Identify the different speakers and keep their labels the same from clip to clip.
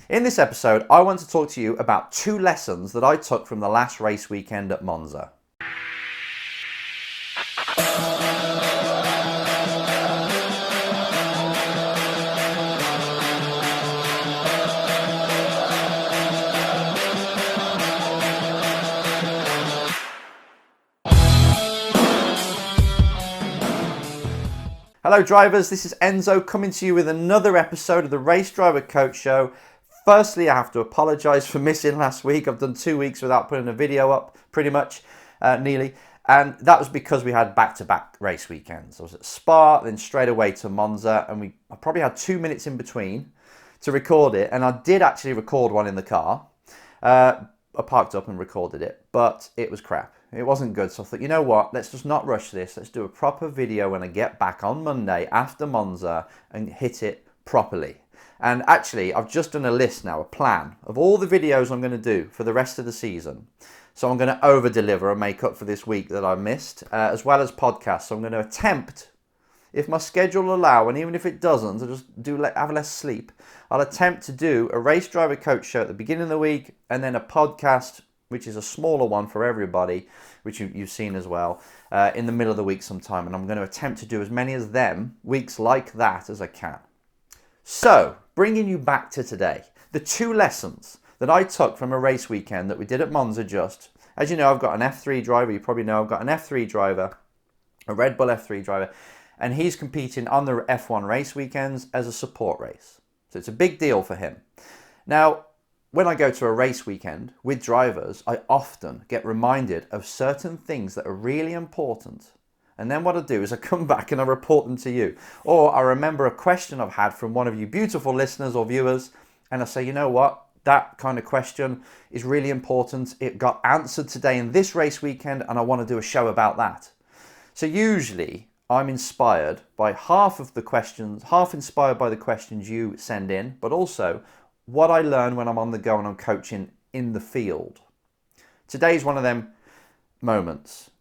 Speaker 1: In this episode, I want to talk to you about 2 lessons that I took from the last race weekend at Monza. Hello drivers, this is Enzo coming to you with another episode of the Race Driver Coach Show. Firstly, I have to apologise for missing last week. I've done 2 weeks without putting a video up, pretty much, nearly. And that was because we had back-to-back race weekends. I was at Spa, then straight away to Monza, and I probably had 2 minutes in between to record it. And I did actually record one in the car. I parked up and recorded it, but it was crap. It wasn't good, so I thought, you know what, let's just not rush this. Let's do a proper video when I get back on Monday after Monza and hit it properly. And actually, I've just done a list now, a plan of all the videos I'm going to do for the rest of the season. So I'm going to over-deliver and make up for this week that I missed, as well as podcasts. So I'm going to attempt, if my schedule will allow, and even if it doesn't, I'll just have less sleep. I'll attempt to do a Race Driver Coach Show at the beginning of the week, and then a podcast, which is a smaller one for everybody, which you've seen as well, in the middle of the week sometime. And I'm going to attempt to do as many as them, weeks like that, as I can. So, bringing you back to today, the 2 lessons that I took from a race weekend that we did at Monza just. As you know, I've got an F3 driver. You probably know I've got an F3 driver, a Red Bull F3 driver, and he's competing on the F1 race weekends as a support race. So it's a big deal for him. Now, when I go to a race weekend with drivers, I often get reminded of certain things that are really important. And then what I do is I come back and I report them to you. Or I remember a question I've had from one of you beautiful listeners or viewers, and I say, you know what? That kind of question is really important. It got answered today in this race weekend, and I want to do a show about that. So usually I'm inspired by half inspired by the questions you send in, but also what I learn when I'm on the go and I'm coaching in the field. Today's one of them moments,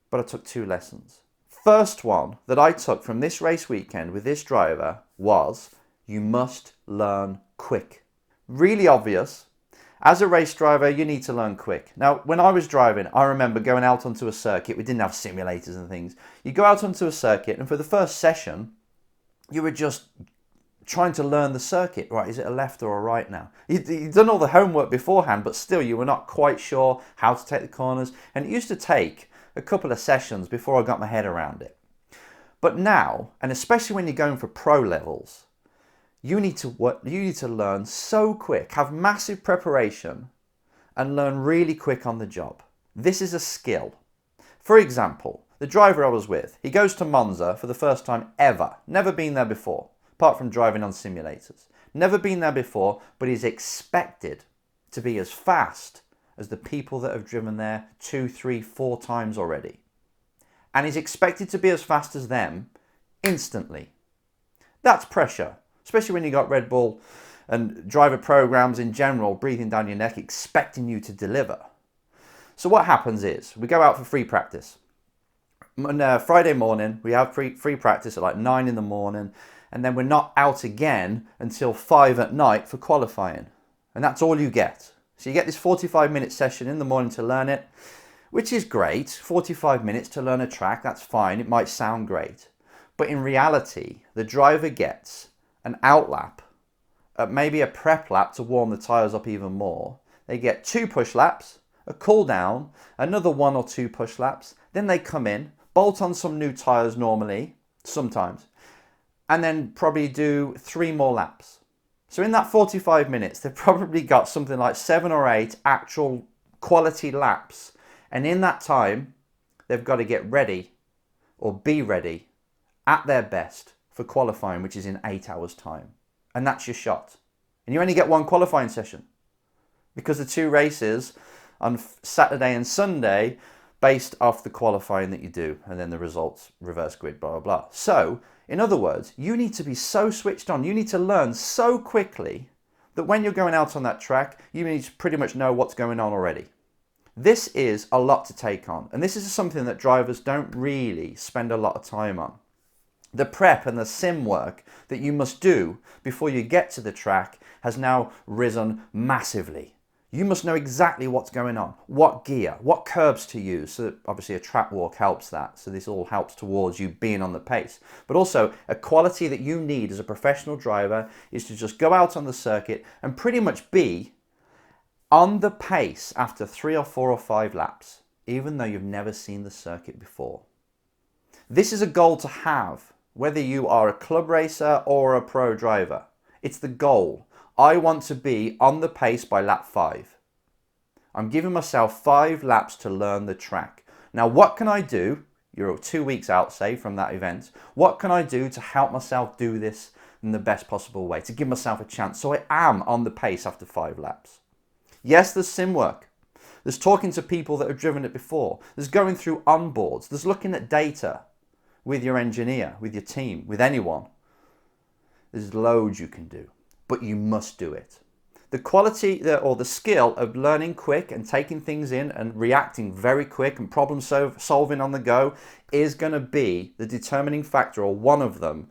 Speaker 1: but I took 2 lessons. First one that I took from this race weekend with this driver was, you must learn quick. Really obvious. As a race driver, you need to learn quick. Now, when I was driving, I remember going out onto a circuit. We didn't have simulators and things. You go out onto a circuit, and for the first session, you were just trying to learn the circuit. Right, is it a left or a right now? You'd done all the homework beforehand, but still you were not quite sure how to take the corners. And it used to take a couple of sessions before I got my head around it. But now, and especially when you're going for pro levels, you need to learn so quick, have massive preparation, and learn really quick on the job. This is a skill. For example, the driver I was with, he goes to Monza for the first time ever. Never been there before, apart from driving on simulators. Never been there before, but he's expected to be as fast as the people that have driven there 2, 3, 4 times already. And he's expected to be as fast as them instantly. That's pressure. Especially when you got Red Bull and driver programs in general breathing down your neck, expecting you to deliver. So what happens is, we go out for free practice. On Friday morning, we have free practice at like 9 in the morning, and then we're not out again until 5 at night for qualifying. And that's all you get. So you get this 45-minute session in the morning to learn it, which is great. 45 minutes to learn a track, that's fine. It might sound great. But in reality, the driver gets an out lap, maybe a prep lap to warm the tyres up even more. They get 2 push laps, a cool down, another 1 or 2 push laps. Then they come in, bolt on some new tyres normally, sometimes, and then probably do 3 more laps. So in that 45 minutes, they've probably got something like 7 or 8 actual quality laps. And in that time, they've got to get ready or be ready at their best for qualifying, which is in 8 hours time. And that's your shot. And you only get 1 qualifying session because the 2 races on Saturday and Sunday based off the qualifying that you do, and then the results, reverse grid, blah, blah, blah. So, in other words, you need to be so switched on. You need to learn so quickly that when you're going out on that track, you need to pretty much know what's going on already. This is a lot to take on. And this is something that drivers don't really spend a lot of time on. The prep and the sim work that you must do before you get to the track has now risen massively. You must know exactly what's going on, what gear, what curbs to use. So obviously a track walk helps that. So this all helps towards you being on the pace. But also a quality that you need as a professional driver is to just go out on the circuit and pretty much be on the pace after 3 or 4 or 5 laps, even though you've never seen the circuit before. This is a goal to have, whether you are a club racer or a pro driver. It's the goal. I want to be on the pace by lap 5. I'm giving myself 5 laps to learn the track. Now, what can I do? You're 2 weeks out, say, from that event. What can I do to help myself do this in the best possible way, to give myself a chance so I am on the pace after 5 laps? Yes, there's sim work. There's talking to people that have driven it before. There's going through onboards. There's looking at data with your engineer, with your team, with anyone. There's loads you can do, but you must do it. The quality or the skill of learning quick and taking things in and reacting very quick and problem solving on the go is going to be the determining factor, or one of them,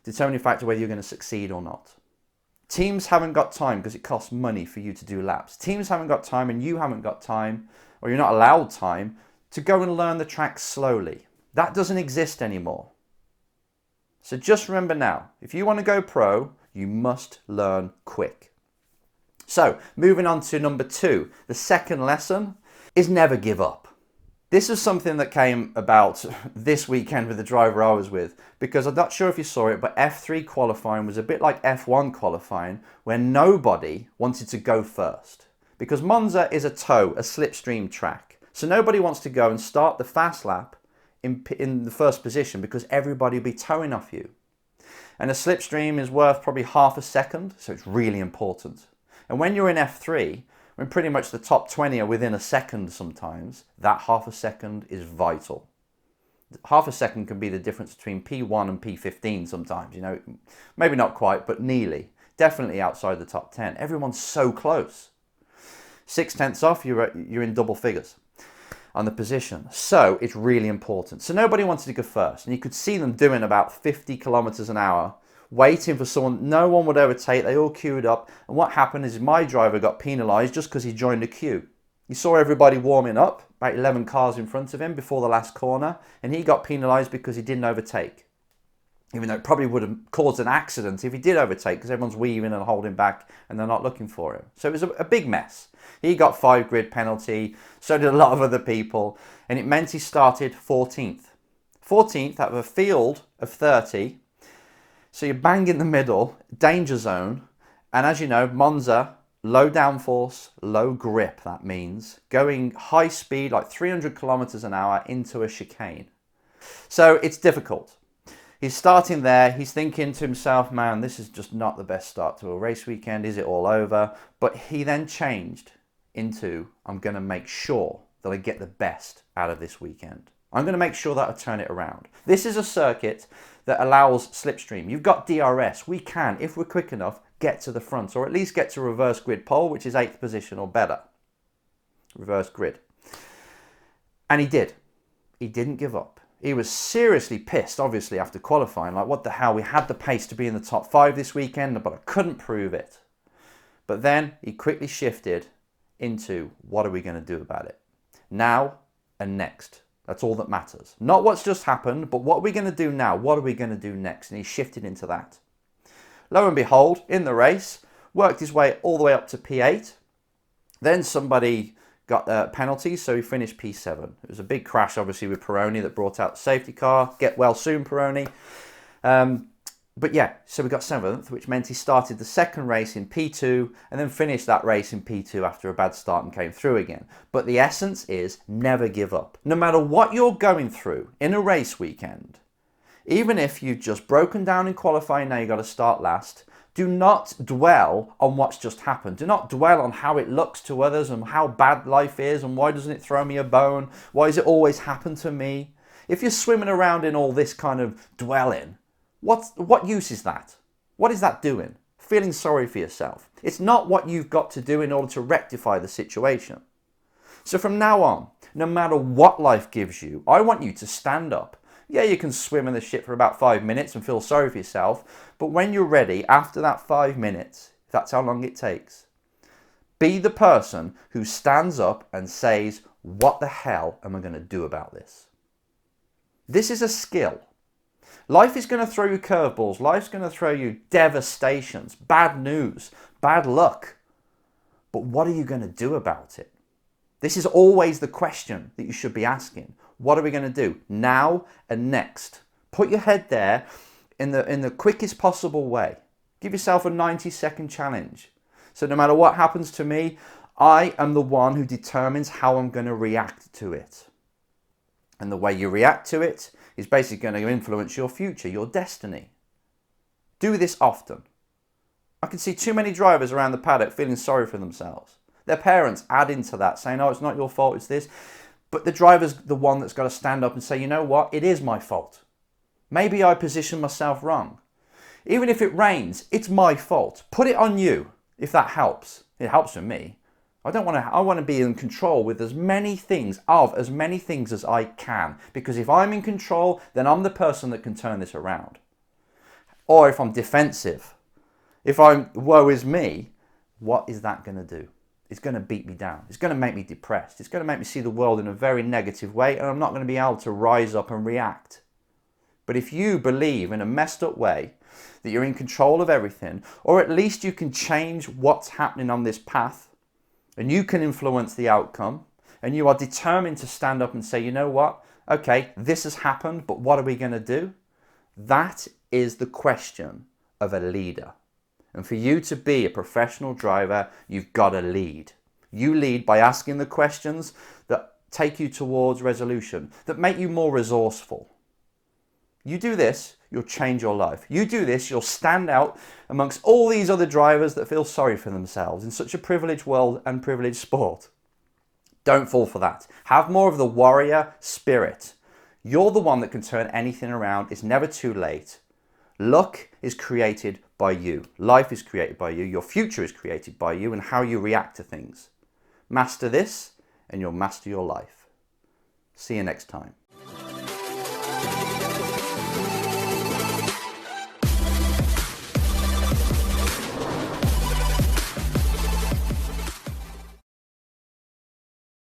Speaker 1: determining factor whether you're going to succeed or not. Teams haven't got time because it costs money for you to do laps. Teams haven't got time, and you haven't got time, or you're not allowed time, to go and learn the track slowly. That doesn't exist anymore. So just remember now, if you want to go pro, you must learn quick. So moving on to number 2, the second lesson is never give up. This is something that came about this weekend with the driver I was with, because I'm not sure if you saw it, but F3 qualifying was a bit like F1 qualifying, where nobody wanted to go first. Because Monza is a slipstream track. So nobody wants to go and start the fast lap in the first position because everybody will be towing off you. And a slipstream is worth probably half a second, so it's really important. And when you're in F3, when pretty much the top 20 are within a second sometimes, that half a second is vital. Half a second can be the difference between P1 and P15 sometimes, you know, maybe not quite, but nearly. Definitely outside the top 10. Everyone's so close. 0.6 off, you're in double figures on the position. So it's really important. So nobody wanted to go first. And you could see them doing about 50 kilometers an hour, waiting for someone. No one would overtake. They all queued up. And what happened is my driver got penalised just because he joined the queue. You saw everybody warming up, about 11 cars in front of him before the last corner. And he got penalised because he didn't overtake. Even though it probably would have caused an accident if he did overtake, because everyone's weaving and holding back and they're not looking for him. So it was a big mess. He got 5 grid penalty, so did a lot of other people, and it meant he started 14th. 14th out of a field of 30, so you're bang in the middle, danger zone, and as you know, Monza, low downforce, low grip, that means, going high speed, like 300 kilometers an hour into a chicane. So it's difficult. He's starting there, he's thinking to himself, man, this is just not the best start to a race weekend, is it all over? But he then changed into, I'm going to make sure that I get the best out of this weekend. I'm going to make sure that I turn it around. This is a circuit that allows slipstream. You've got DRS. We can, if we're quick enough, get to the front, or at least get to reverse grid pole, which is 8th position or better. Reverse grid. And he did. He didn't give up. He was seriously pissed, obviously, after qualifying. Like, what the hell? We had the pace to be in the top 5 this weekend, but I couldn't prove it. But then he quickly shifted into, what are we going to do about it? Now and next. That's all that matters. Not what's just happened, but what are we going to do now? What are we going to do next? And he shifted into that. Lo and behold, in the race, worked his way all the way up to P8. Then somebody got a penalty, so he finished P7. It was a big crash, obviously, with Pironi that brought out the safety car. Get well soon, Pironi. But yeah, so we got 7th, which meant he started the second race in P2 and then finished that race in P2 after a bad start and came through again. But the essence is never give up. No matter what you're going through in a race weekend, even if you've just broken down in qualifying, now you've got to start last, do not dwell on what's just happened. Do not dwell on how it looks to others and how bad life is and why doesn't it throw me a bone? Why does it always happen to me? If you're swimming around in all this kind of dwelling, what use is that? What is that doing? Feeling sorry for yourself. It's not what you've got to do in order to rectify the situation. So from now on, no matter what life gives you, I want you to stand up, Yeah, you can swim in the shit for about 5 minutes and feel sorry for yourself, but when you're ready, after that 5 minutes, if that's how long it takes, be the person who stands up and says, what the hell am I going to do about this? This is a skill. Life is going to throw you curveballs. Life's going to throw you devastations, bad news, bad luck. But what are you going to do about it? This is always the question that you should be asking. What are we going to do now and next? Put your head there in the quickest possible way. Give yourself a 90-second challenge. So no matter what happens to me, I am the one who determines how I'm going to react to it. And the way you react to it is basically going to influence your future, your destiny. Do this often. I can see too many drivers around the paddock feeling sorry for themselves. Their parents add into that, saying, oh, it's not your fault, it's this. But the driver's the one that's got to stand up and say, you know what, it is my fault. Maybe I positioned myself wrong. Even if it rains, it's my fault. Put it on you, if that helps. It helps for me. I want to be in control with as many things as I can. Because if I'm in control, then I'm the person that can turn this around. Or if I'm defensive, if I'm woe is me, what is that going to do? It's going to beat me down. It's going to make me depressed. It's going to make me see the world in a very negative way, and I'm not going to be able to rise up and react. But if you believe in a messed up way that you're in control of everything, or at least you can change what's happening on this path, and you can influence the outcome, and you are determined to stand up and say, you know what? Okay, this has happened, but what are we going to do? That is the question of a leader. And for you to be a professional driver, you've got to lead. You lead by asking the questions that take you towards resolution, that make you more resourceful. You do this, you'll change your life. You do this, you'll stand out amongst all these other drivers that feel sorry for themselves in such a privileged world and privileged sport. Don't fall for that. Have more of the warrior spirit. You're the one that can turn anything around. It's never too late. Luck is created by you. Life is created by you. Your future is created by you and how you react to things. Master this and you'll master your life. See you next time.